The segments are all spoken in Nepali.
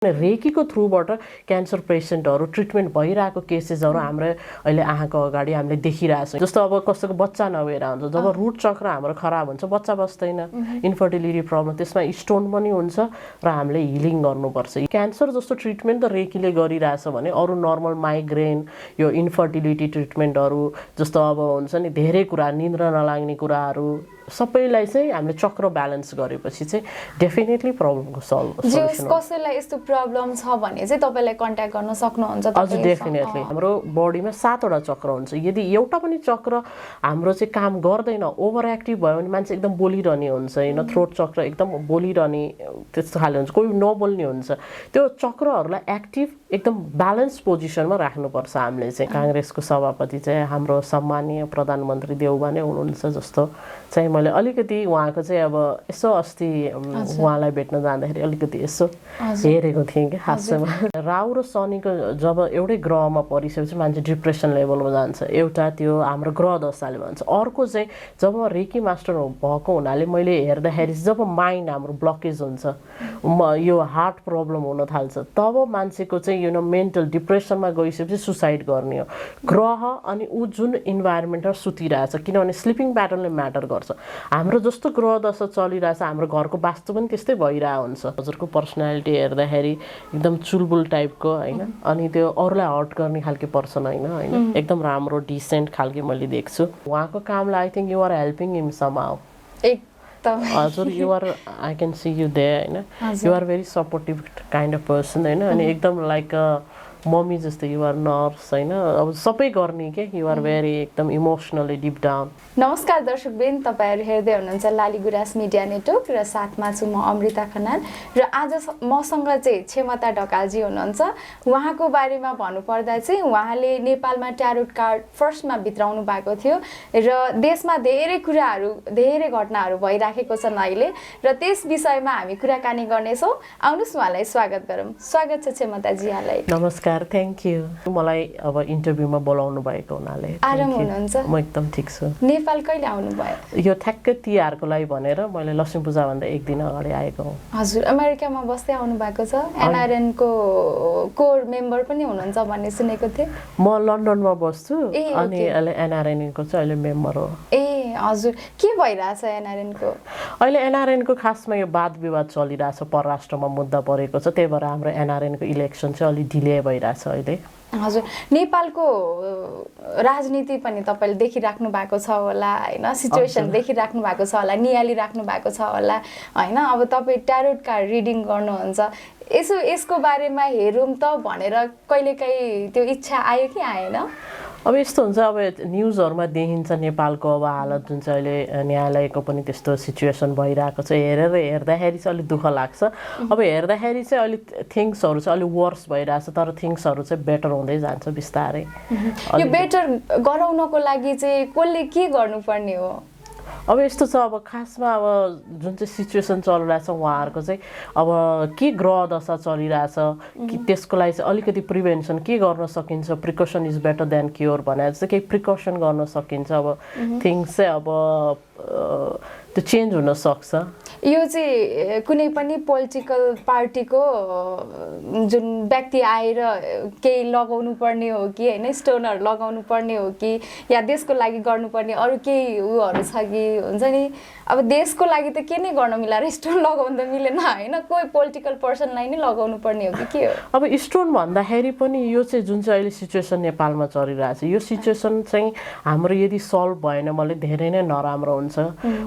रेकीको थ्रुबाट क्यान्सर पेसेन्टहरू ट्रिटमेन्ट भइरहेको केसेसहरू हाम्रो अहिले आँखाको अगाडि हामीले देखिरहेछौँ। जस्तो अब कसैको बच्चा नभएर हुन्छ, जब रुट चक्र हाम्रो खराब हुन्छ बच्चा बस्दैन, इन्फर्टिलिटी प्रब्लम, त्यसमा स्टोन पनि हुन्छ र हामीले हिलिङ गर्नुपर्छ। क्यान्सर जस्तो ट्रिटमेन्ट त रेकीले गरिरहेछ भने अरू नर्मल माइग्रेन, यो इन्फर्टिलिटी ट्रिटमेन्टहरू जस्तो अब हुन्छ नि धेरै कुरा, निद्रा नलाग्ने कुराहरू सबैलाई चाहिँ हामीले चक्र ब्यालेन्स गरेपछि चाहिँ डेफिनेटली प्रब्लमको सल्युसन। कसैलाई यस्तो प्रब्लम छ भने चाहिँ तपाईलाई कन्ट्याक्ट गर्न सक्नुहुन्छ। हजुर डेफिनेटली। हाम्रो बडीमा 7 वटा चक्र हुन्छ। यदि एउटा पनि चक्र हाम्रो चाहिँ काम गर्दैन, ओभर एक्टिभ भयो भने मान्छे एकदम बोलिरहने हुन्छ हैन, थ्रोट चक्र एकदम बोलिरहने त्यस्तो खाले हुन्छ, कोही नबोल्ने हुन्छ। त्यो चक्रहरूलाई एक्टिभ एकदम ब्यालेन्स पोजिसनमा राख्नुपर्छ हामीले चाहिँ। काङ्ग्रेसको सभापति चाहिँ हाम्रो सम्मानीय प्रधानमन्त्री देउबा नै हुनुहुन्छ। जस्तो चाहिँ मैले अलिकति उहाँको चाहिँ अब यसो अस्ति उहाँलाई भेट्न जाँदाखेरि अलिकति यसो हेरेको थिएँ कि खासमा। राहु र शनिको जब एउटै ग्रहमा परिसकेपछि मान्छे डिप्रेसन लेभलमा जान्छ, एउटा त्यो हाम्रो ग्रह दशाले भन्छ। अर्को चाहिँ जब रेकी मास्टर भएको हुनाले मैले हेर्दाखेरि जब माइन्ड हाम्रो ब्लकेज हुन्छ, यो हार्ट प्रब्लम हुन थाल्छ, तब मान्छेको चाहिँ यो मेन्टल डिप्रेसनमा गइसकेपछि सुसाइड गर्ने हो। ग्रह अनि ऊ जुन इन्भाइरोमेन्टमा सुतिरहेछ, किनभने स्लिपिङ प्याटर्नले म्याटर गर्छ। हाम्रो जस्तो ग्रह दशा चलिरहेछ हाम्रो घरको वास्तु पनि त्यस्तै भइरहेको हुन्छ। हजुरको पर्सनालिटी हेर्दाखेरि एकदम चुलबुल टाइपको हैन, अनि त्यो अरूलाई हर्ट गर्ने खालको पर्सन हैन, एकदम राम्रो डिसेन्ट खालको मैले देख्छु। उहाँको कामलाई I think you are helping him somehow. हजुर you are, I can see you there हैन, you are very supportive kind of person हैन, अनि एकदम लाइक मम्मी जस्तै यु आर नर्स हैन, अब सबै गर्ने के, यु आर भेरी एकदम इमोसनली डिप डाउन। नमस्कार दर्शकवृन्द, तपाईहरु हेर्दै हुनुहुन्छ लाली गुराँस मिडिया नेटवर्क र साथमा छु म अमृता खनाल र आज मसँग चाहिँ क्षमता ढकालजी हुनुहुन्छ। उहाँको बारेमा भन्नुपर्दा चाहिँ उहाँले नेपालमा ट्यारोट कार्ड फर्स्टमा भित्राउनु भएको थियो र देशमा धेरै कुराहरू, धेरै घटनाहरू भइराखेको छन् अहिले, र त्यस विषयमा हामी कुराकानी गर्नेछौँ। आउनुहोस् उहाँलाई स्वागत गरौँ। स्वागत छ क्षमताजी यहाँलाई। नमस्कार, थ्याङ्क यू मलाई अब इन्टरभ्यूमा बोलाउनु भएको हुनाले। आराम हुनुहुन्छ? म एकदम ठिक छु। नेपाल कहिले आउनु भयो? यो ठ्याक्कै तिहारको लागि भनेर मैले लक्ष्मी पूजा भन्दा एक दिन अगाडि आएको हुँ। हजुर अमेरिकामा बस्दै आउनु भएको छ, एनआरएन को कोर मेम्बर पनि हुनुहुन्छ भन्ने सुनेको थिएँ। म लन्डनमा बस्छु अनि अहिले एनआरएन को चाहिँ अहिले मेम्बर हो। ए हजुर, के भइरहेछ एनआरएन को? अहिले एनआरएन को खासमा यो वाद विवाद चलिरहेछ, परराष्ट्रमा मुद्दा परेको छ, त्यही भएर हाम्रो एनआरएन को इलेक्सन चाहिँ अलि डिले भइरहेछ अहिले। हजुर नेपालको राजनीति पनि तपाईले देखिराख्नु भएको छ होला हैन, सिचुएसन देखिराख्नु भएको छ होला, नियालिराख्नु भएको छ होला हैन। अब तपाई ट्यारोट कार्ड रिडिङ गर्नुहुन्छ, यसो यसको बारेमा हेरौँ त भनेर कहिलेकाहीँ त्यो इच्छा आयो कि आएन? अब यस्तो हुन्छ, अब न्युजहरुमा देखिन्छ नेपालको अब हालत जुन चाहिँ अहिले न्यायालयको पनि त्यस्तो सिचुएसन भइरहेको छ, हेर्दाखेरि चाहिँ अलिक दुःख लाग्छ। अब हेर्दाखेरि चाहिँ अलि थिङ्ग्सहरु चाहिँ अलि वर्स भइरहेछ, तर थिङ्ग्सहरु चाहिँ बेटर हुँदै जान्छ बिस्तारै। यो बेटर गराउनको लागि चाहिँ कसले के गर्नुपर्ने हो? अब यस्तो छ, अब खासमा अब जुन चाहिँ सिचुएसन चलिरहेछ उहाँहरूको चाहिँ अब के ग्रह दशा चलिरहेछ कि त्यसको लागि चाहिँ अलिकति प्रिभेन्सन के गर्न सकिन्छ, precaution is better than cure भने चाहिँ केही प्रिकसन गर्न सकिन्छ। अब थिङ्स चाहिँ अब त्यो चेन्ज हुन सक्छ। यो चाहिँ कुनै पनि पोलिटिकल पार्टीको जुन व्यक्ति आएर केही लगाउनु पर्ने हो कि हैन, स्टोनहरु लगाउनु पर्ने हो कि या देशको लागि गर्नुपर्ने अरु केही उहरु छ कि हुन्छ नि? अब देशको लागि त के नै गर्न मिलाएर स्टोन लगाउन त मिलेन हैन, कोही पोलिटिकल पर्सनलाई नै लगाउनु पर्ने हो कि के हो? अब स्टोन भन्दाखेरि पनि यो चाहिँ जुन चाहिँ अहिले सिचुएसन नेपालमा चलिरहेछ, यो सिचुएसन चाहिँ हाम्रो यदि सल्भ भएन मलाई धेरै नै नराम्रो हुन्छ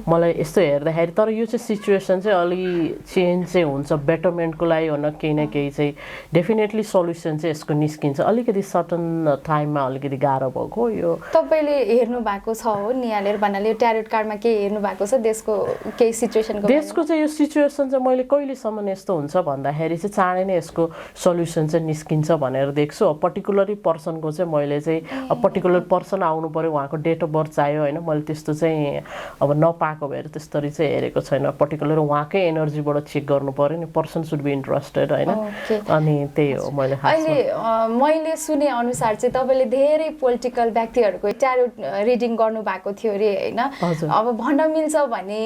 मलाई यस्तो हेर्दाखेरि। तर यो चाहिँ सिचुएसन चाहिँ अलि चेन्ज चाहिँ हुन्छ, बेटरमेन्टको लागि हो न केही न केही चाहिँ डेफिनेटली सल्युसन चाहिँ यसको निस्किन्छ। अलिकति सर्टन टाइममा अलिकति गाह्रो भएको यो। तपाईले हेर्नु भएको छ हो न्यायालय भन्नाले यो ट्यारोट कार्डमा के हेर्नु भएको छ देशको केही सिचुएसनको? देशको चाहिँ यो सिचुएसन चाहिँ मैले कहिलेसम्म यस्तो हुन्छ भन्दाखेरि चाहिँ चाँडै नै यसको सल्युसन चाहिँ निस्किन्छ भनेर देख्छु। पर्टिकुलरली पर्सनको चाहिँ मैले चाहिँ पर्टिकुलर पर्सन आउनु पर्यो, उहाँको डेट अफ बर्थ चाहियो हैन, मैले त्यस्तो चाहिँ अब नपाएको भएर भनेर त्यसरी चाहिँ हेरेको छैन पर्टिकुलर उहाँकै एनर्जीबाट चेक गर्नु पर्यो नि पर्सन सुड बी इन्ट्रेस्टेड होइन अनि त्यही हो मैले अहिले मैले सुने अनुसार चाहिँ तपाईँले धेरै पोलिटिकल व्यक्तिहरूको ट्यारो रिडिङ गर्नुभएको थियो अरे होइन अब भन्न मिल्छ भने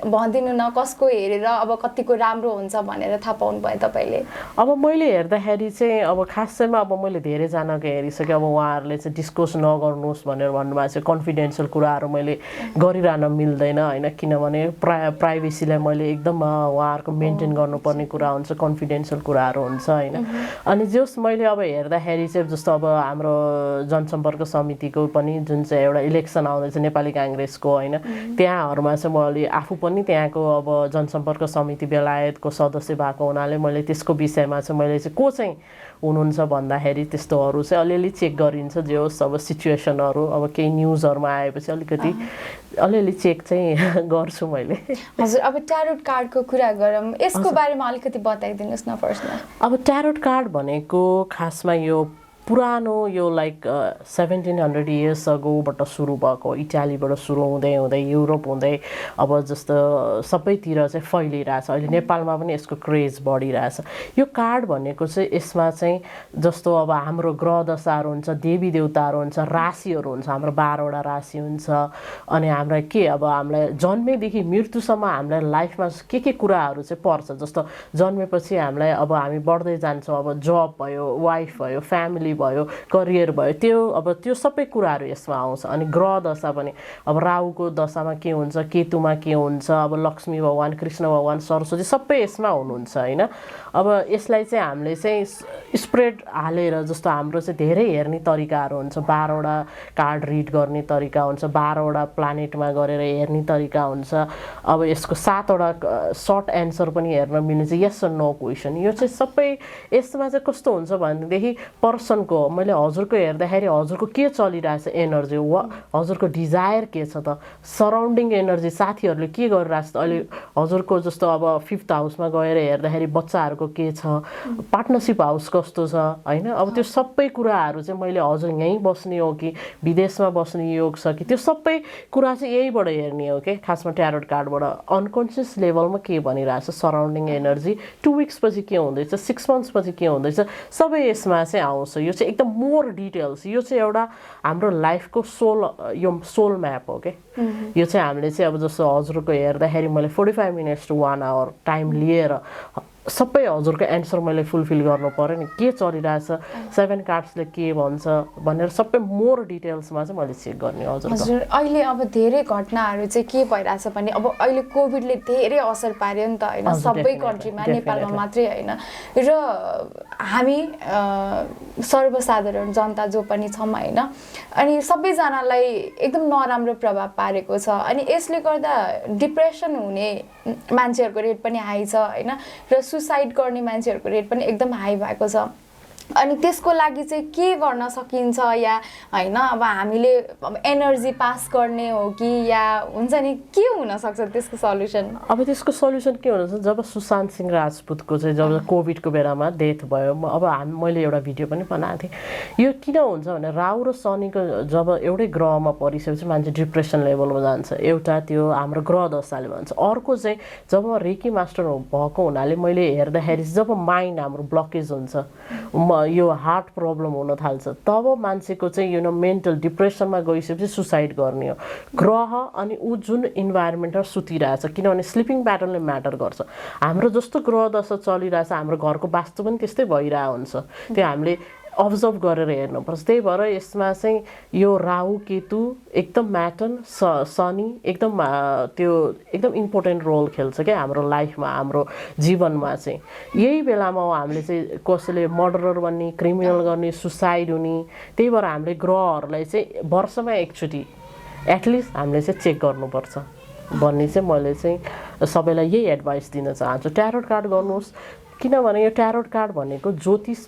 भनिदिनु न कसको हेरेर अब कतिको राम्रो हुन्छ भनेर थाहा पाउनु भयो तपाईँले अब मैले हेर्दाखेरि चाहिँ अब खास चाहिँमा अब मैले धेरैजनाको हेरिसकेँ अब उहाँहरूले चाहिँ डिस्कस नगर्नुहोस् भनेर भन्नुभएको छ कन्फिडेन्सियल कुराहरू मैले गरिरहन मिल्दैन होइन किनभने प्राइभेसीलाई मैले एकदम उहाँहरूको मेन्टेन गर्नुपर्ने कुरा हुन्छ कन्फिडेन्सियल कुराहरू हुन्छ होइन अनि जस मैले अब हेर्दाखेरि चाहिँ जस्तो अब हाम्रो जनसम्पर्क समितिको पनि जुन चाहिँ एउटा इलेक्सन आउँदैछ नेपाली काङ्ग्रेसको होइन त्यहाँहरूमा चाहिँ मैले आफू पनि त्यहाँको अब जनसम्पर्क समिति बेलायतको सदस्य भएको हुनाले मैले त्यसको विषयमा चाहिँ मैले चाहिँ को चाहिँ हुनुहुन्छ भन्दाखेरि त्यस्तोहरू चाहिँ अलिअलि चेक गरिन्छ जे होस् अब सिचुएसनहरू अब केही न्युजहरूमा आएपछि अलिकति अलिअलि चेक चाहिँ गर्छु मैले हजुर अब ट्यारोट कार्डको कुरा गरौँ यसको बारेमा अलिकति बताइदिनुहोस् न फर्स्टमा अब ट्यारोट कार्ड भनेको खासमा यो पुरानो यो लाइक 1700 इयर्स अगोबाट सुरु भएको इटालीबाट सुरु हुँदै हुँदै युरोप हुँदै अब जस्तो सबैतिर चाहिँ फैलिरहेछ अहिले नेपालमा पनि यसको क्रेज बढिरहेछ यो कार्ड भनेको चाहिँ यसमा चाहिँ जस्तो अब हाम्रो ग्रह दशाहरू हुन्छ देवी देवताहरू हुन्छ राशिहरू हुन्छ हाम्रो 12वटा राशि हुन्छ अनि हामीलाई के अब हामीलाई जन्मेदेखि मृत्युसम्म हामीलाई लाइफमा के कुराहरू चाहिँ पर्छ जस्तो जन्मेपछि हामीलाई अब हामी बढ्दै जान्छौँ अब जब भयो वाइफ भयो फ्यामिली भयो करियर भयो त्यो सबै कुराहरू यसमा आउँछ अनि ग्रह दशा पनि अब राहुको दशामा के हुन्छ केतुमा के हुन्छ अब लक्ष्मी भगवान कृष्ण भगवान सरस्वती सबै यसमा हुनुहुन्छ होइन अब यसलाई चाहिँ हामीले चाहिँ स्प्रेड हालेर जस्तो हाम्रो चाहिँ धेरै हेर्ने तरिकाहरू हुन्छ 12वटा कार्ड रिड गर्ने तरिका हुन्छ 12वटा प्लानेटमा गरेर हेर्ने तरिका हुन्छ अब यसको 7वटा सर्ट एन्सर पनि हेर्न मिल्ने चाहिँ यस नो क्वेसन यो चाहिँ सबै यसमा चाहिँ कस्तो हुन्छ भनेदेखि पर्सनको मैले हजुरको हेर्दाखेरि हजुरको के चलिरहेछ एनर्जी हजुरको डिजायर के छ त सराउन्डिङ एनर्जी साथीहरूले के गरिरहेछ त अहिले हजुरको जस्तो अब 5th हाउसमा गएर हेर्दाखेरि बच्चाहरूको के छ पार्टनरसिप हाउस कस्तो छ होइन अब त्यो सबै कुराहरू चाहिँ मैले हजुर यहीँ बस्ने हो कि विदेशमा बस्ने योग छ कि त्यो सबै कुरा चाहिँ यहीबाट हेर्ने हो कि खासमा ट्यारोट कार्डबाट अनकन्सियस लेभलमा के भनिरहेछ सराउन्डिङ एनर्जी 2 विक्स पछि के हुँदैछ 6 मन्थ्स पछि के हुँदैछ सबै यसमा चाहिँ आउँछ यो चाहिँ एकदम मोर डिटेल्स यो चाहिँ एउटा हाम्रो लाइफको सोल म्याप हो कि यो चाहिँ हामीले चाहिँ अब जस्तो हजुरको हेर्दाखेरि मैले 45 मिनट्स टु 1 आवर टाइम लिएर सबै हजुरको एन्सर मैले फुलफिल गर्नु पर्यो नि के चलिरहेछ 7 कार्ड्सले के भन्छ भनेर सबै मोर डिटेल्समा चाहिँ मैले चेक गर्ने हजुर अहिले अब धेरै घटनाहरू चाहिँ के भइरहेछ भने अब अहिले कोभिडले धेरै असर पार्यो नि त होइन सबै कन्ट्रीमा नेपालमा मात्रै होइन र हामी सर्वसाधारण जनता जो पनि छौँ होइन अनि सबैजनालाई एकदम नराम्रो प्रभाव पारेको छ अनि यसले गर्दा डिप्रेसन हुने मान्छेहरूको रेट पनि हाई छ होइन र सुसाइड गर्ने मान्छेहरूको रेट पनि एकदम हाई भएको छ अनि त्यसको लागि चाहिँ के गर्न सकिन्छ या होइन अब हामीले अब एनर्जी पास गर्ने हो कि या हुन्छ नि के हुनसक्छ त्यसको सल्युसन अब त्यसको सल्युसन के हुनुहुन्छ जब सुशान्त सिंह राजपूतको चाहिँ जब कोभिडको बेलामा डेथ भयो अब मैले एउटा भिडियो पनि बनाएको थिएँ यो किन हुन्छ भने राहु र शनिको जब एउटै ग्रहमा परिसकेपछि मान्छे डिप्रेसन लेभलमा जान्छ एउटा त्यो हाम्रो ग्रह दशाले भन्छ अर्को चाहिँ जब रेकी मास्टर भएको हुनाले मैले हेर्दाखेरि जब माइन्ड हाम्रो ब्लकेज हुन्छ यो हार्ट प्रब्लम हुन थाल्छ तब मान्छेको चाहिँ यो मेन्टल डिप्रेसनमा गइसकेपछि सुसाइड गर्ने हो ग्रह अनि ऊ जुन इन्भाइरोमेन्टमा सुतिरहेछ किनभने स्लिपिङ प्याटर्नले म्याटर गर्छ हाम्रो जस्तो ग्रह दशा चलिरहेछ हाम्रो घरको वास्तु पनि त्यस्तै भइरहेको हुन्छ त्यो हामीले अब्जर्भ गरेर हेर्नुपर्छ त्यही भएर यसमा चाहिँ यो राहु केतु एकदम म्याटन शनि एकदम त्यो एकदम इम्पोर्टेन्ट रोल खेल्छ क्या हाम्रो लाइफमा हाम्रो जीवनमा चाहिँ यही बेलामा हामीले चाहिँ कसैले मर्डरर बन्ने क्रिमिनल गर्ने सुसाइड हुने त्यही भएर हामीले ग्रहहरूलाई चाहिँ वर्षमा एकचोटि एटलिस्ट हामीले चाहिँ चेक गर्नुपर्छ भन्ने चाहिँ मैले चाहिँ सबैलाई यही एडभाइस दिन चाहन्छु ट्यारोट कार्ड गर्नुहोस् किनभने यो ट्यारोट कार्ड भनेको ज्योतिष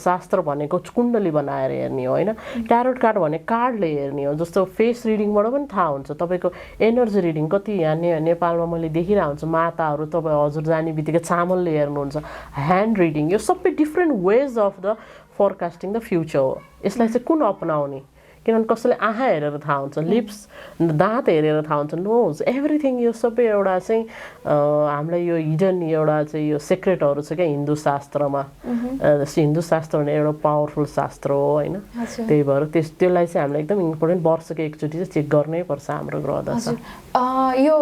शास्त्र भनेको कुण्डली बनाएर हेर्ने हो होइन ट्यारोट कार्ड भने कार्डले हेर्ने हो जस्तो फेस रिडिङबाट पनि थाहा हुन्छ तपाईँको एनर्जी रिडिङ कति यहाँ नेपालमा मैले देखिरहेको हुन्छु माताहरू तपाईँ हजुर जाने बित्तिकै चामलले हेर्नुहुन्छ ह्यान्ड रिडिङ यो सबै different ways of the forecasting the future हो यसलाई चाहिँ कुन अपनाउने किनभने कसैले आँखा हेरेर थाहा हुन्छ, लिप्स दाँत हेरेर थाहा हुन्छ, नोज एभ्रिथिङ। यो सबै एउटा चाहिँ हामीलाई यो हिडन एउटा चाहिँ यो सिक्रेटहरू छ क्या हिन्दू शास्त्रमा। हिन्दू शास्त्र भने एउटा पावरफुल शास्त्र हो होइन, त्यही भएर त्यसलाई चाहिँ हामीलाई एकदम इम्पोर्टेन्ट, वर्षको एकचोटि चाहिँ चेक गर्नै पर्छ हाम्रो ग्रह दशा। यो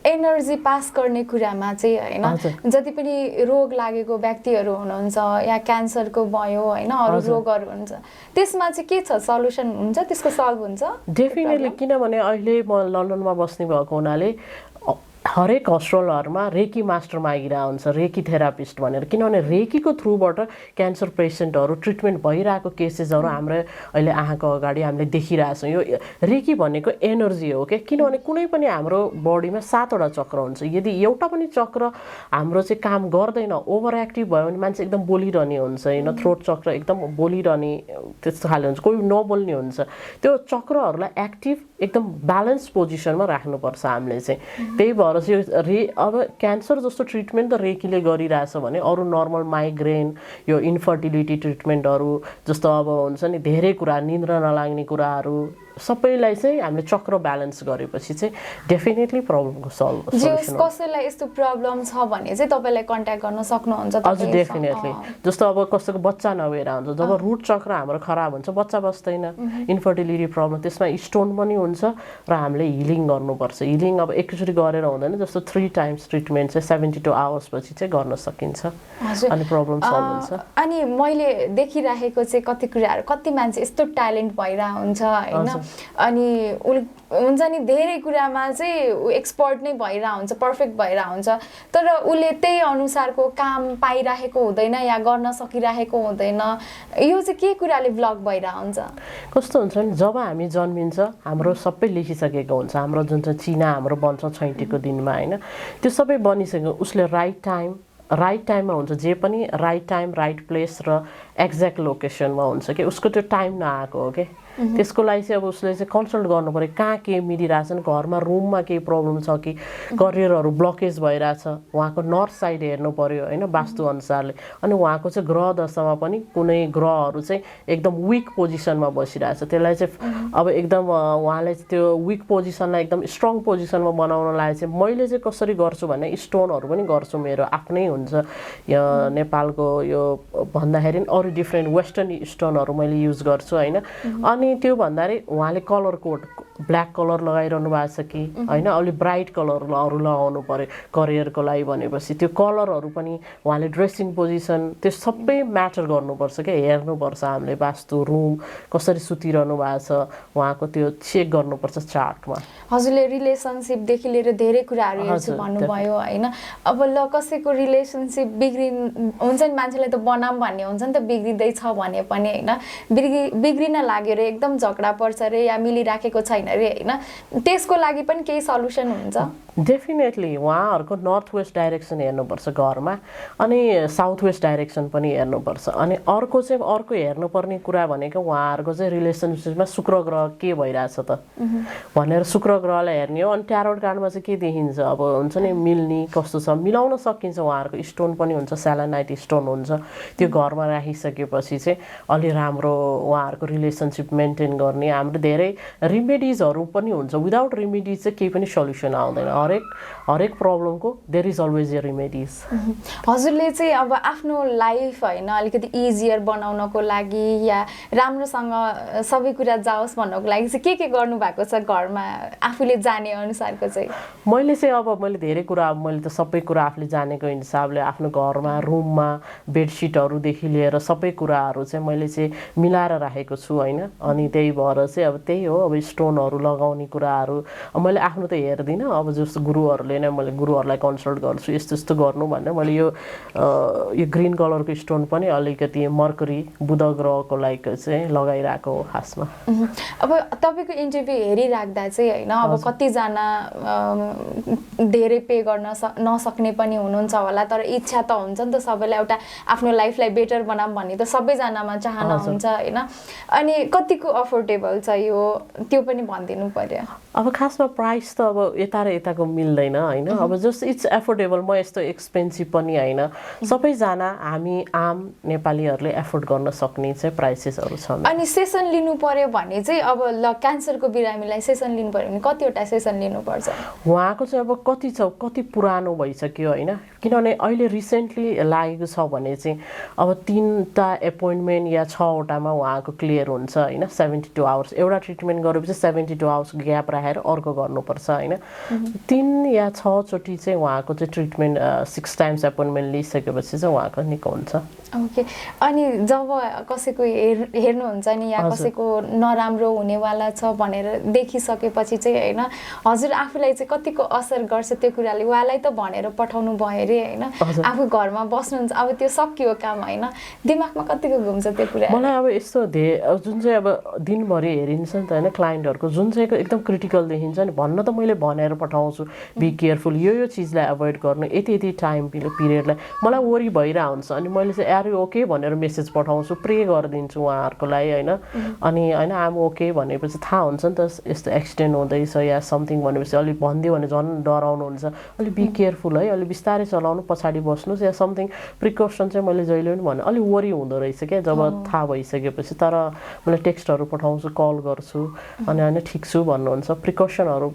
एनर्जी पास गर्ने कुरामा चाहिँ होइन, जति पनि रोग लागेको व्यक्तिहरू हुनुहुन्छ या क्यान्सरको भयो होइन, अरू रोगहरू हुन्छ, त्यसमा चाहिँ के छ सल्युसन हुन्छ, त्यसको सल्भ हुन्छ? डेफिनेटली, किनभने अहिले म लन्डनमा बस्ने भएको हुनाले हरेक हस्पिटलहरूमा रेकी मास्टर मागिरहेको हुन्छ, रेकी थेरापिस्ट भनेर। किनभने रेकीको थ्रुबाट क्यान्सर पेसेन्टहरू ट्रिटमेन्ट भइरहेको केसेसहरू हाम्रो अहिले आँखाको अगाडि हामीले देखिरहेछौँ। यो रेकी भनेको एनर्जी हो क्या, किनभने कुनै पनि हाम्रो बडीमा 7वटा चक्र हुन्छ। यदि एउटा पनि चक्र हाम्रो चाहिँ काम गर्दैन, ओभर एक्टिभ भयो भने मान्छे एकदम बोलिरहने हुन्छ होइन, थ्रोट चक्र एकदम बोलिरहने त्यस्तो खाले हुन्छ, कोही नबोल्ने हुन्छ। त्यो चक्रहरूलाई एक्टिभ एकदम ब्यालेन्स पोजिसनमा राख्नुपर्छ हामीले चाहिँ। त्यही भएर चाहिँ अब क्यान्सर जस्तो ट्रिटमेन्ट त रेकीले गरिरहेछ भने अरू नर्मल माइग्रेन, यो इन्फर्टिलिटी ट्रिटमेन्टहरू जस्तो अब हुन्छ नि धेरै कुरा, निद्रा नलाग्ने कुराहरू सबैलाई चाहिँ हामीले चक्र ब्यालेन्स गरेपछि चाहिँ डेफिनेटली प्रब्लमको सल्युसन। कसैलाई यस्तो प्रब्लम छ भने चाहिँ तपाईँलाई कन्ट्याक्ट गर्न सक्नुहुन्छ? हजुर डेफिनेटली। जस्तो अब कसैको बच्चा नभएर हुन्छ, जब रुट चक्र हाम्रो खराब हुन्छ बच्चा बस्दैन, इन्फर्टिलिटी प्रब्लम, त्यसमा स्टोन पनि हुन्छ र हामीले हिलिङ गर्नुपर्छ। हिलिङ अब एकचोटि गरेर हुँदैन, जस्तो 3 टाइम्स ट्रिटमेन्ट चाहिँ 72 आवर्स पछि चाहिँ गर्न सकिन्छ अनि प्रब्लम सल्भ हुन्छ। अनि मैले देखिरहेको चाहिँ कति कुराहरू, कति मान्छे यस्तो ट्यालेन्ट भइरहेको हुन्छ होइन, अनि हुन्छ नि धेरै कुरामा चाहिँ एक्सपर्ट नै भइरहेको हुन्छ, पर्फेक्ट भइरहेको हुन्छ, तर उसले त्यही अनुसारको काम पाइरहेको हुँदैन या गर्न सकिरहेको हुँदैन। यो चाहिँ के कुराले ब्लक भइरहेको हुन्छ? कस्तो हुन्छ नि, जब हामी जन्मिन्छ हाम्रो सबै लेखिसकेको हुन्छ, हाम्रो जुन चाहिँ चिना हाम्रो बन्छ छैटीको दिनमा होइन, त्यो सबै बनिसक्यो। उसले राइट टाइममा हुन्छ, जे पनि राइट टाइम राइट प्लेस र एक्ज्याक्ट लोकेसनमा हुन्छ कि उसको त्यो टाइम नआएको हो कि। त्यसको लागि चाहिँ अब उसले चाहिँ कन्सल्ट गर्नु पऱ्यो, कहाँ के मिलिरहेछन्, घरमा रुममा केही प्रब्लम छ कि, करियरहरू ब्लकेज भइरहेछ, उहाँको नर्थ साइड हेर्नु पऱ्यो होइन वास्तु अनुसारले। अनि उहाँको चाहिँ ग्रह दशामा पनि कुनै ग्रहहरू चाहिँ एकदम विक पोजिसनमा बसिरहेछ, त्यसलाई चाहिँ अब एकदम उहाँले त्यो विक पोजिसनलाई एकदम स्ट्रङ पोजिसनमा बनाउनलाई चाहिँ मैले चाहिँ कसरी गर्छु भने स्टोनहरू पनि गर्छु, मेरो आफ्नै हुन्छ नेपालको यो भन्दाखेरि अरू डिफ्रेन्ट वेस्टर्न स्टोनहरू मैले युज गर्छु होइन। अनि त्यो भन्दाखेरि उहाँले कलर कोड ब्ल्याक कलर लगाइरहनु भएको छ कि होइन, अलिक ब्राइट कलरहरू लगाउनु पऱ्यो करियरको लागि भनेपछि त्यो कलरहरू पनि उहाँले ड्रेसिङ पोजिसन त्यो सबै म्याटर गर्नुपर्छ क्या, हेर्नुपर्छ हामीले वास्तु रुम कसरी सुतिरहनु भएको छ उहाँको त्यो चेक गर्नुपर्छ चार्टमा। हजुरले रिलेसनसिपदेखि लिएर धेरै कुराहरू हेर्छु भन्नुभयो होइन। अब ल कसैको रिलेसनसिप हुन्छ नि, मान्छेलाई त बनाम भन्ने हुन्छ नि त, बिग्रिँदैछ भने पनि होइन, बिग्रिन लाग्यो रे, एकदम झगडा पर्छ रे या मिलिराखेको छैन रे होइन, त्यसको लागि पनि केही सल्युसन हुन्छ? डेफिनेटली उहाँहरूको नर्थ वेस्ट डाइरेक्सन हेर्नुपर्छ घरमा, अनि साउथ वेस्ट डाइरेक्सन पनि हेर्नुपर्छ। अनि अर्को चाहिँ अर्को हेर्नुपर्ने कुरा भनेको उहाँहरूको चाहिँ रिलेसनसिपमा शुक्र ग्रह के भइरहेछ त भनेर शुक्र ग्रहलाई हेर्ने हो। अनि ट्यारोट कार्डमा चाहिँ के देखिन्छ, अब हुन्छ नि मिल्ने कस्तो छ, मिलाउन सकिन्छ। उहाँहरूको स्टोन पनि हुन्छ, सेलेनाइट स्टोन हुन्छ, त्यो घरमा राखिसकेपछि चाहिँ अलि राम्रो उहाँहरूको रिलेसनसिप मेन्टेन गर्ने। हाम्रो धेरै रेमेडिजहरू पनि हुन्छ, विदाउट रेमेडिज चाहिँ केही पनि सल्युसन आउँदैन। हरेक प्रब्लमको there is always a remedies. हजुरले चाहिँ अब आफ्नो लाइफ होइन अलिकति इजियर बनाउनको लागि या राम्रोसँग सबै कुरा जाओस् भन्नको लागि चाहिँ के गर्नु भएको छ घरमा आफूले जाने अनुसारको चाहिँ? मैले चाहिँ अब मैले धेरै कुरा, अब मैले त सबै कुरा आफूले जानेको हिसाबले आफ्नो घरमा रुममा बेडसिटहरूदेखि लिएर सबै कुराहरू चाहिँ मैले चाहिँ मिलाएर राखेको छु होइन। अनि त्यही भएर चाहिँ अब त्यही हो, अब स्टोनहरू लगाउने कुराहरू मैले आफ्नो त हेर्दिनँ, अब जस्तो गुरुहरूले नै मैले गुरुहरूलाई कन्सल्ट गर्छु यस्तो यस्तो गर्नु भनेर। मैले यो ग्रिन कलरको स्टोन पनि अलिकति मर्करी बुध ग्रहको लागि चाहिँ लगाइरहेको हो खासमा। अब तपाईँको इन्टरभ्यू हेरिराख्दा चाहिँ होइन, अब कतिजना धेरै पे गर्न नसक्ने पनि हुनुहुन्छ होला, तर इच्छा त हुन्छ नि त सबैलाई, एउटा आफ्नो लाइफलाई बेटर बनाऊँ भन्ने त सबैजनामा चाहना हुन्छ होइन। अनि कतिको अफोर्डेबल छ यो त्यो पनि भनिदिनु पर्यो। अब खासमा प्राइस त अब यता र यताको सबैजनाको मिल्दैन होइन अब जस्ट इट्स एफोर्डेबल म यस्तो एक्सपेन्सिभ पनि होइन सबैजना हामी आम नेपालीहरूले एफोर्ड गर्न सक्ने चाहिँ प्राइसेसहरू छन् अनि सेसन लिनु पर्यो भने चाहिँ अब ल क्यान्सरको बिरामीलाई सेसन लिनु पर्यो भने कतिवटा सेसन लिनुपर्छ उहाँको चाहिँ अब कति पुरानो भइसक्यो होइन किनभने अहिले रिसेन्टली लागेको छ भने चाहिँ अब 3टा एपोइन्टमेन्ट या 6वटामा उहाँको क्लियर हुन्छ होइन 72 आवर्स एउटा ट्रिटमेन्ट गरेपछि 72 आवर्स ग्याप राखेर अर्को गर्नुपर्छ होइन 3 या 6 चोटि चाहिँ उहाँको चाहिँ ट्रिटमेन्ट 6 टाइम्स एपोइन्टमेन्ट लिइसकेपछि चाहिँ उहाँको निको हुन्छ ओके अनि जब कसैको हेर्नुहुन्छ नि या कसैको नराम्रो हुनेवाला छ भनेर देखिसकेपछि चाहिँ होइन हजुर आफूलाई चाहिँ कतिको असर गर्छ त्यो कुराले उहाँलाई त भनेर पठाउनु भयो अरे होइन आफू घरमा बस्नुहुन्छ अब त्यो सकियो काम होइन दिमागमा कतिको घुम्छ त्यो कुरा मलाई अब यस्तो जुन चाहिँ अब दिनभरि हेरिन्छ नि त होइन क्लाइन्टहरूको जुन चाहिँ एकदम क्रिटिकल देखिन्छ नि भन्न त मैले भनेर पठाउँछु बी केयरफुल यो चिजलाई एभोइड गर्नु यति टाइम पिरियडलाई मलाई वरि भइरहेको हुन्छ अनि मैले चाहिँ आर यु ओके भनेर मेसेज पठाउँछु प्रे गरिदिन्छु उहाँहरूको लागि होइन अनि होइन आम ओके भनेपछि थाहा हुन्छ नि त यस्तो एक्सिडेन्ट हुँदैछ या समथिङ भनेपछि अलिक भनिदियो भने झन् डराउनुहुन्छ अलिक बी केयरफुल है अलिक बिस्तारै चलाउनु पछाडि बस्नुहोस् या समथिङ प्रिकसन चाहिँ मैले जहिले पनि भने अलिक वरि हुँदो रहेछ क्या जब थाहा भइसकेपछि तर मैले टेक्स्टहरू पठाउँछु कल गर्छु अनि होइन ठिक छु भन्नुहुन्छ प्रिकसनहरू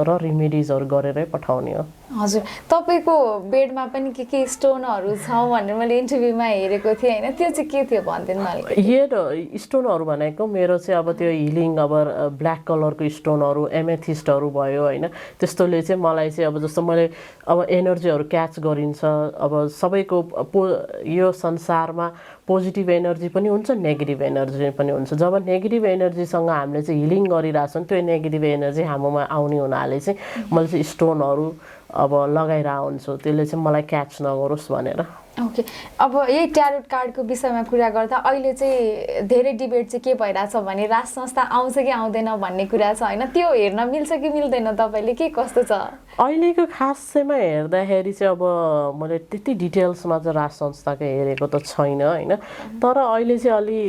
र रेमेडिजहरू गरेरै पठाउने हो हजुर तपाईँको बेडमा पनि के स्टोनहरू छ भनेर मैले इन्टरभ्यूमा हेरेको थिएँ होइन त्यो चाहिँ के थियो भनिदिनु अलिकति यो स्टोनहरू भनेको मेरो चाहिँ अब त्यो हिलिङ अब ब्ल्याक कलरको स्टोनहरू एमेथिस्टहरू भयो होइन त्यस्तोले चाहिँ मलाई चाहिँ अब जस्तो मैले अब एनर्जीहरू क्याच गरिन्छ अब सबैको यो संसारमा पोजिटिभ एनर्जी पनि हुन्छ नेगेटिभ एनर्जी पनि हुन्छ जब नेगेटिभ एनर्जीसँग हामीले चाहिँ हिलिङ गरिरहेछौँ त्यो नेगेटिभ एनर्जी हाम्रोमा आउने हुनाले चाहिँ मैले चाहिँ स्टोनहरू अब लगाइरहेको हुन्छु त्यसले चाहिँ मलाई क्याच नगरोस् भनेर ओके अब यही ट्यारोट कार्डको विषयमा कुरा गर्दा अहिले चाहिँ धेरै डिबेट चाहिँ के भइरहेछ भने राज संस्था आउँछ कि आउँदैन भन्ने कुरा छ होइन त्यो हेर्न मिल्छ कि मिल्दैन तपाईँले के कस्तो छ अहिलेको खास चाहिँमा हेर्दाखेरि चाहिँ अब मैले त्यति डिटेल्समा चाहिँ राज संस्थाको हेरेको त छैन होइन तर अहिले चाहिँ अलि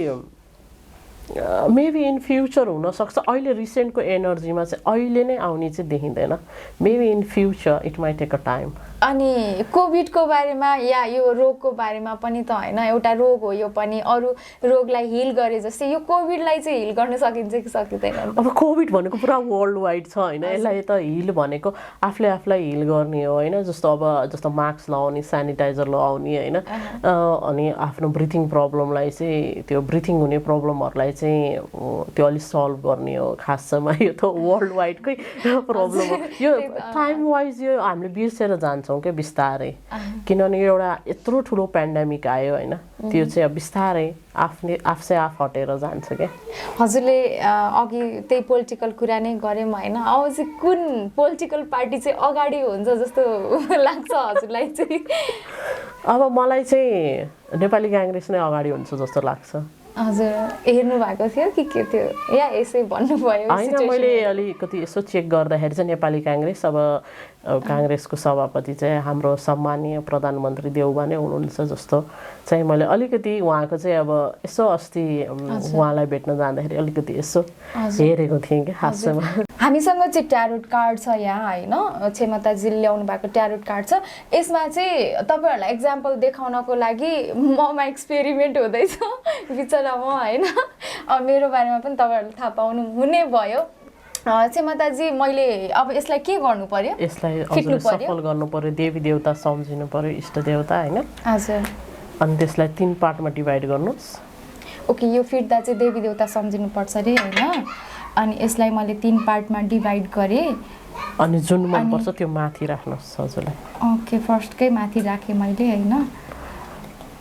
मेबी इन फ्युचर हुनसक्छ अहिले रिसेन्टको एनर्जीमा चाहिँ अहिले नै आउने चाहिँ देखिँदैन maybe in future it might take a time अनि कोभिडको बारेमा या यो रोगको बारेमा पनि त होइन एउटा रोग हो यो पनि अरू रोगलाई हिल गरे जस्तै यो कोभिडलाई चाहिँ हिल गर्न सकिन्छ कि सकिँदैन अब कोभिड भनेको पुरा वर्ल्ड वाइड छ होइन यसलाई त हिल भनेको आफूलाई हिल गर्ने हो होइन जस्तो मास्क लगाउने सेनिटाइजर लगाउने होइन अनि आफ्नो ब्रिथिङ प्रब्लमलाई चाहिँ त्यो ब्रिथिङ हुने प्रब्लमहरूलाई चाहिँ त्यो अलिक सल्भ गर्ने हो खासमा यो त वर्ल्ड वाइडकै प्रब्लम हो यो टाइम वाइज यो हामीले बिर्सेर जान्छौँ क्या बिस्तारै किनभने एउटा यत्रो ठुलो पेन्डेमिक आयो होइन त्यो चाहिँ अब बिस्तारै आफै आफ हटेर जान्छ क्या हजुरले अघि त्यही पोलिटिकल कुरा नै गऱ्यौँ होइन अब चाहिँ कुन पोलिटिकल पार्टी चाहिँ अगाडि हुन्छ जस्तो लाग्छ हजुरलाई चाहिँ अब मलाई चाहिँ नेपाली काङ्ग्रेस नै अगाडि हुन्छ जस्तो लाग्छ हजुर हेर्नु भएको थियो के थियो या यसै भन्नुभयो होइन मैले अलिकति यसो चेक गर्दाखेरि चाहिँ नेपाली काङ्ग्रेस अब काङ्ग्रेसको सभापति चाहिँ हाम्रो सम्मानीय प्रधानमन्त्री देउबा नै हुनुहुन्छ जस्तो चाहिँ मैले अलिकति उहाँको चाहिँ अब यसो अस्ति उहाँलाई भेट्न जाँदाखेरि अलिकति यसो हेरेको थिएँ कि खासमा हामीसँग चाहिँ ट्यारोट कार्ड छ यहाँ होइन क्षमताजीले ल्याउनु भएको ट्यारोट कार्ड छ यसमा चाहिँ तपाईँहरूलाई एक्जाम्पल देखाउनको लागि ममा एक्सपेरिमेन्ट हुँदैछ बिचरामा होइन मेरो बारेमा पनि तपाईँहरूले थाहा पाउनु हुने भयो क्षमताजी मैले अब यसलाई के गर्नु पर्यो यसलाई सफल गर्नु पर्यो देवी देवता सम्झिनु पर्यो इष्ट देवता होइन हजुर अनि त्यसलाई 3 पार्टमा डिभाइड गर्नुहोस् ओके यो फिट्दा चाहिँ देवी देवता सम्झिनु पर्छ अरे होइन अनि यसलाई मैले 3 पार्टमा डिभाइड गरेँ अनि जुन मनपर्छ त्यो माथि राख्नुहोस् हजुरलाई ओके फर्स्टकै माथि राखेँ मैले होइन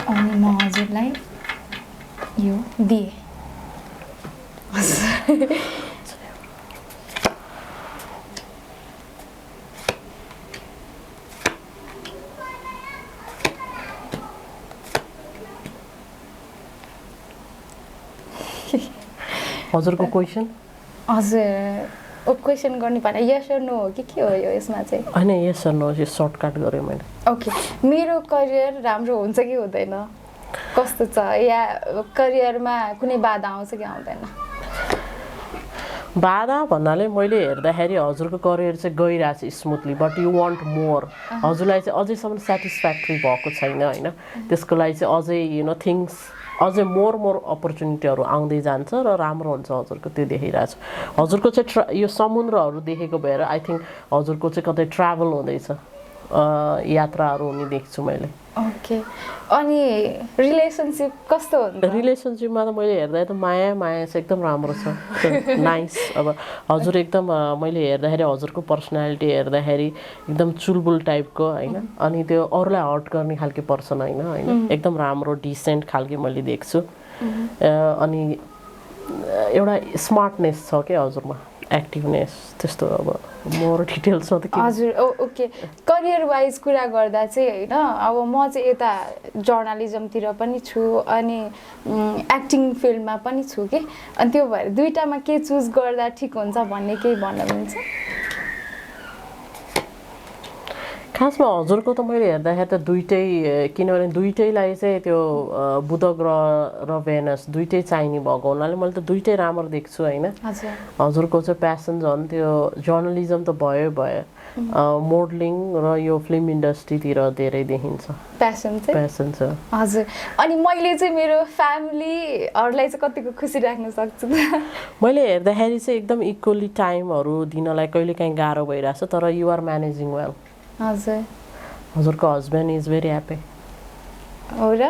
अनि म हजुरलाई यो दिएँ हजुरको क्वेसन हजुर क्वेसन गर्ने भने यस र नो हो कि के हो यो यसमा चाहिँ होइन यस र नो यो सर्टकट गरेँ मैले ओके मेरो करियर राम्रो हुन्छ कि हुँदैन कस्तो छ या करियरमा कुनै बाधा आउँछ कि आउँदैन बाधा भन्नाले मैले हेर्दाखेरि हजुरको करियर चाहिँ गइरहेको छ smoothly but you want more हजुरलाई चाहिँ अझैसम्म सेटिस्फ्याक्ट्री भएको छैन होइन त्यसको लागि चाहिँ अझै थिङ्स अझै मोर अपर्च्युनिटीहरू आउँदै जान्छ र राम्रो हुन्छ हजुरको त्यो देखिरहेको छ हजुरको चाहिँ यो समुद्रहरू देखेको भएर आई थिङ्क हजुरको चाहिँ कतै ट्राभल हुँदैछ यात्राहरू हुने देख्छु मैले ओके अनि रिलेसनसिप कस्तो हुन्छ रिलेसनसिपमा त मैले हेर्दा त माया चाहिँ एकदम राम्रो छ नाइस अब हजुर एकदम मैले हेर्दाखेरि हजुरको पर्सनालिटी हेर्दाखेरि एकदम चुलबुल टाइपको होइन अनि त्यो अरूलाई हर्ट गर्ने खालको पर्सन होइन एकदम राम्रो डिसेन्ट खालको मैले देख्छु अनि एउटा स्मार्टनेस छ क्या हजुरमा एक्टिभनेस त्यस्तो अब मोर डिटेल्समा त हजुर ओके करियर वाइज कुरा गर्दा चाहिँ होइन अब म चाहिँ यता जर्नलिजमतिर पनि छु अनि एक्टिङ फिल्डमा पनि छु कि अनि त्यो भएर दुईटामा के चुज गर्दा ठिक हुन्छ भन्ने केही भन्न मिल्छ खासमा हजुरको त मैले हेर्दाखेरि त दुइटै किनभने दुइटैलाई चाहिँ त्यो बुध ग्रह र भेनस दुइटै चाहिने भएको हुनाले मैले त दुइटै राम्रो देख्छु होइन हजुरको चाहिँ प्यासन झन् त्यो जर्नलिजम त भयो मोडलिङ र यो फिल्म इन्डस्ट्रीतिर धेरै देखिन्छ प्यासन छ हजुर अनि मैले चाहिँ मेरो फ्यामिलीहरूलाई चाहिँ कतिको खुसी राख्न सक्छु मैले हेर्दाखेरि चाहिँ एकदम इक्वली टाइमहरू दिनलाई कहिलेकाहीँ गाह्रो भइरहेछ तर यु आर म्यानेजिङ वेल हजुरको हस्बेन्ड इज भेरी ह्याप्पी हो र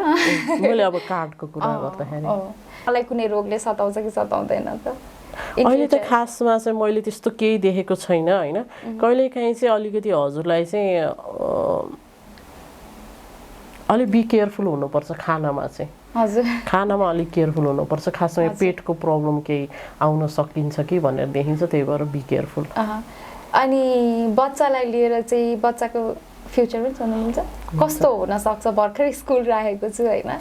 मैले अब कार्डको कुरा गर्दाखेरि मलाई कुनै रोगले सताउँछ कि सताउँदैन त अहिले त खासमा चाहिँ मैले त्यस्तो केही देखेको छैन होइन कहिलेकाहीँ चाहिँ अलिकति हजुरलाई चाहिँ अलिक बी केयरफुल हुनुपर्छ खानामा चाहिँ हजुर खानामा अलिक केयरफुल हुनुपर्छ खासमा पेटको प्रब्लम केही आउन सकिन्छ कि भनेर देखिन्छ त्यही भएर बी केयरफुल अनि बच्चालाई लिएर चाहिँ बच्चाको फ्युचर पनि सोध्नु मिल्छ कस्तो हुन सक्छ भर्खरै स्कुल राखेको छु होइन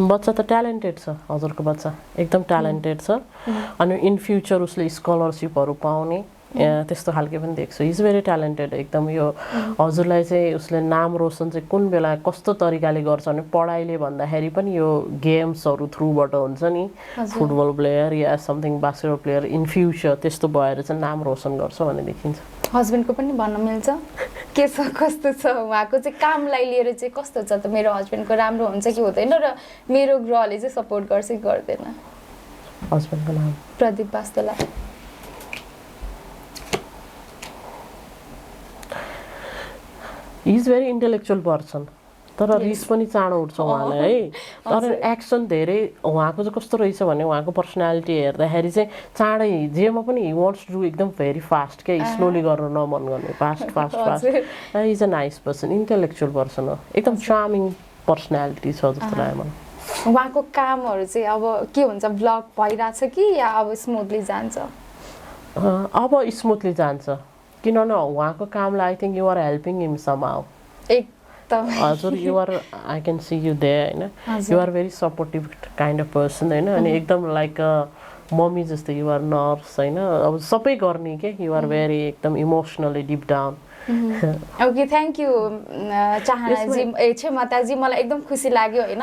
बच्चा त ट्यालेन्टेड छ हजुरको बच्चा एकदम ट्यालेन्टेड छ अनि इन फ्युचर उसले स्कलरसिपहरू पाउने त्यस्तो खालके पनि देख्छु इज भेरी ट्यालेन्टेड एकदम यो हजुरलाई चाहिँ उसले नाम रोशन चाहिँ कुन बेला कस्तो तरिकाले गर्छ भने पढाइले भन्दाखेरि पनि यो गेम्सहरू थ्रुबाट हुन्छ नि football player yeah something basketball player in future त्यस्तो भएर चाहिँ नाम रोशन गर्छ भन्ने देखिन्छ हस्बेन्डको पनि भन्न मिल्छ के छ कस्तो छ उहाँको चाहिँ कामलाई लिएर चाहिँ कस्तो छ त मेरो हस्बेन्डको राम्रो हुन्छ कि हुँदैन र मेरो ग्रहले चाहिँ सपोर्ट गर्छ कि गर्दैन हस्बेन्डको नाम Pradeep Bastola he is very intellectual person तर रिस पनि चाँडो उठ्छ उहाँलाई है तर एक्सन धेरै उहाँको चाहिँ कस्तो रहेछ भने उहाँको पर्सनालिटी हेर्दाखेरि चाहिँ चाँडै जेमा पनि हि वान्ट्स टु डु एकदम भेरी फास्ट क्या स्लोली गर्न नमन गर्ने fast is a nice person intellectual person हो एकदम चार्मिङ पर्सनालिटी छ जस्तो लाग्यो मलाई उहाँको कामहरू चाहिँ अब के हुन्छ ब्लग भइरहेछ कि या अब स्मुथली जान्छ अब स्मुथली जान्छ किनभने उहाँको कामलाई I think you are helping him somehow एकदम हजुर you are I can see you there होइन you are very supportive kind of person होइन अनि एकदम लाइक मम्मी जस्तै युआर नर्स होइन अब सबै गर्ने के युआर भेरी एकदम emotionally deep down okay thank you चाहनाजी क्षमताजी मलाई एकदम खुसी लाग्यो होइन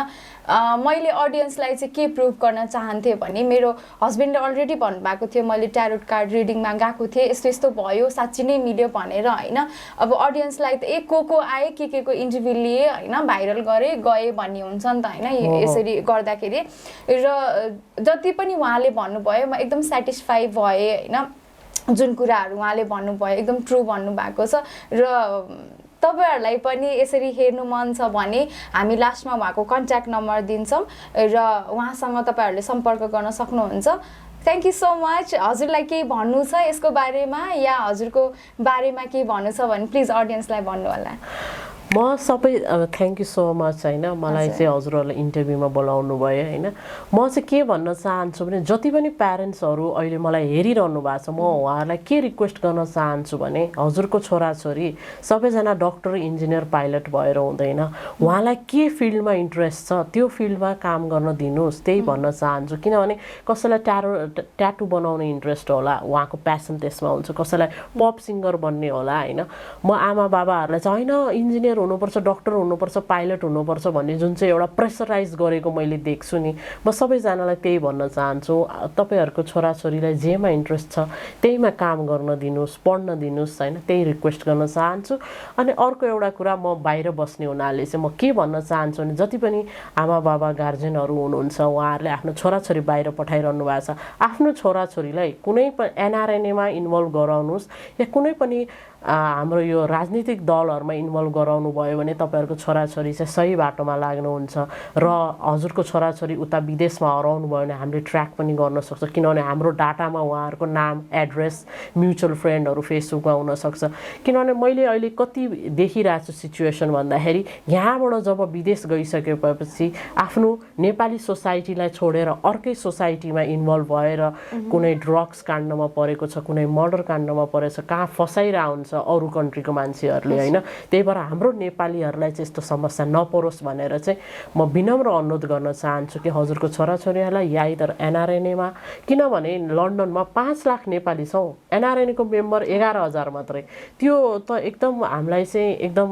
मैले अडियन्सलाई चाहिँ के प्रुभ गर्न चाहन्थेँ भने मेरो हस्बेन्डले अलरेडी भन्नुभएको थियो मैले ट्यारोट कार्ड रिडिङमा गएको थिएँ यस्तो यस्तो भयो साँच्ची नै मिल्यो भनेर होइन अब अडियन्सलाई त को आए के को इन्टरभ्यू लिए होइन भाइरल गरेँ गएँ भन्ने हुन्छ नि त होइन यसरी गर्दाखेरि र जति पनि उहाँले भन्नुभयो म एकदम सेटिस्फाई भएँ होइन जुन कुराहरू उहाँले भन्नुभयो एकदम ट्रु भन्नुभएको छ र तपाईहरुलाई पनि यसरी हेर्नु मन छ भने हामी लास्टमा उहाँको कन्ट्याक्ट नम्बर दिन्छौँ र उहाँसँग तपाईहरुले सम्पर्क गर्न सक्नुहुन्छ थ्याङ्क यू सो मच हजुरलाई केही भन्नु छ यसको बारेमा या हजुरको बारेमा केही भन्नु छ भने प्लिज अडियन्सलाई भन्नु होला म सबै थ्याङ्क यू सो मच होइन मलाई चाहिँ हजुरहरूलाई इन्टरभ्यूमा बोलाउनु भयो होइन म चाहिँ के भन्न चाहन्छु भने जति पनि प्यारेन्ट्सहरू अहिले मलाई हेरिरहनु भएको छ म उहाँहरूलाई के रिक्वेस्ट गर्न चाहन्छु भने हजुरको छोराछोरी सबैजना डक्टर इन्जिनियर पाइलट भएर हुँदैन उहाँलाई के फिल्डमा इन्ट्रेस्ट छ त्यो फिल्डमा काम गर्न दिनुहोस् त्यही भन्न चाहन्छु किनभने कसैलाई ट्याटु बनाउने इन्ट्रेस्ट होला उहाँको प्यासन त्यसमा हुन्छ कसैलाई पप सिङ्गर बन्ने होला होइन म आमा बाबाहरूलाई चाहिँ होइन इन्जिनियर इन्जिनियर हुनुपर्छ, डक्टर हुनुपर्छ, पाइलट हुनुपर्छ भन्ने जुन चाहिँ एउटा प्रेसराइज गरेको मैले देख्छु नि, म सबैजनालाई त्यही भन्न चाहन्छु, तपाईँहरूको छोराछोरीलाई जेमा इन्ट्रेस्ट छ त्यहीमा काम गर्न दिनुहोस्, पढ्न दिनुहोस् होइन, त्यही रिक्वेस्ट गर्न चाहन्छु। अनि अर्को एउटा कुरा, म बाहिर बस्ने हुनाले चाहिँ म के भन्न चाहन्छु भने जति पनि आमा बाबा गार्जेनहरू हुनुहुन्छ उहाँहरूले आफ्नो छोराछोरी बाहिर पठाइरहनु भएको छ, आफ्नो छोराछोरीलाई कुनै पनि एनआरएनएमा इन्भल्भ गराउनुहोस् या कुनै पनि हाम्रो यो राजनीतिक दलहरूमा इन्भल्भ गराउनु भयो भने तपाईँहरूको छोराछोरी चाहिँ सही बाटोमा लाग्नुहुन्छ र हजुरको छोराछोरी उता विदेशमा हराउनु भयो भने हामीले ट्र्याक पनि गर्न सक्छ, किनभने हाम्रो डाटामा उहाँहरूको नाम, एड्रेस, म्युचुअल फ्रेन्डहरू फेसबुकमा हुनसक्छ। किनभने मैले अहिले कति देखिरहेको छु सिचुएसन भन्दाखेरि यहाँबाट जब विदेश गइसकेपछि आफ्नो नेपाली सोसाइटीलाई छोडेर अर्कै सोसाइटीमा इन्भल्भ भएर कुनै ड्रग्स काण्डमा परेको छ, कुनै मर्डर काण्डमा परेको छ, कहाँ फसाइरहेको हुन्छ अरू कन्ट्रीको मान्छेहरूले होइन। त्यही भएर हाम्रो नेपालीहरूलाई चाहिँ यस्तो समस्या नपरोस् भनेर चाहिँ म विनम्र अनुरोध गर्न चाहन्छु कि हजुरको छोराछोरीहरूलाई या इधर एनआरएनएमा, किनभने लन्डनमा 5 लाख नेपाली छौँ, एनआरएनएको मेम्बर 11,000 मात्रै, त्यो त एकदम हामीलाई चाहिँ एकदम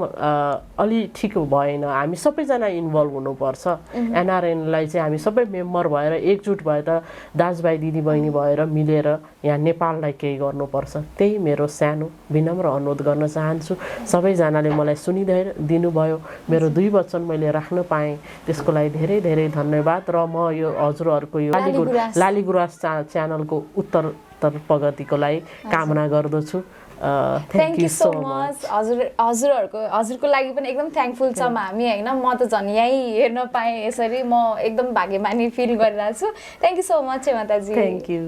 अलि ठिक भएन। हामी सबैजना इन्भल्भ हुनुपर्छ। एनआरएनलाई चाहिँ हामी सबै मेम्बर भएर एकजुट भएर दाजुभाइ दिदीबहिनी भएर मिलेर यहाँ नेपाललाई केही गर्नुपर्छ। त्यही मेरो सानो विनम्र अनुरोध गर्न चाहन्छु। सबैजनाले मलाई सुनिदिनुभयो, मेरो 2 वचन मैले राख्न पाएँ, त्यसको लागि धेरै धेरै धन्यवाद। र म यो हजुरहरूको यो लालीगुराँस च्यानलको उत्तरोत्तर प्रगतिको लागि कामना गर्दछु। Thank you so much. हजुरको लागि पनि एकदम थ्याङ्कफुल छौँ हामी होइन। म त झन् यहीँ हेर्न पाएँ यसरी, म एकदम भाग्यमानी फिल गरिरहेको छु। थ्याङ्क यू सो मच हेमाताजी। Thank you.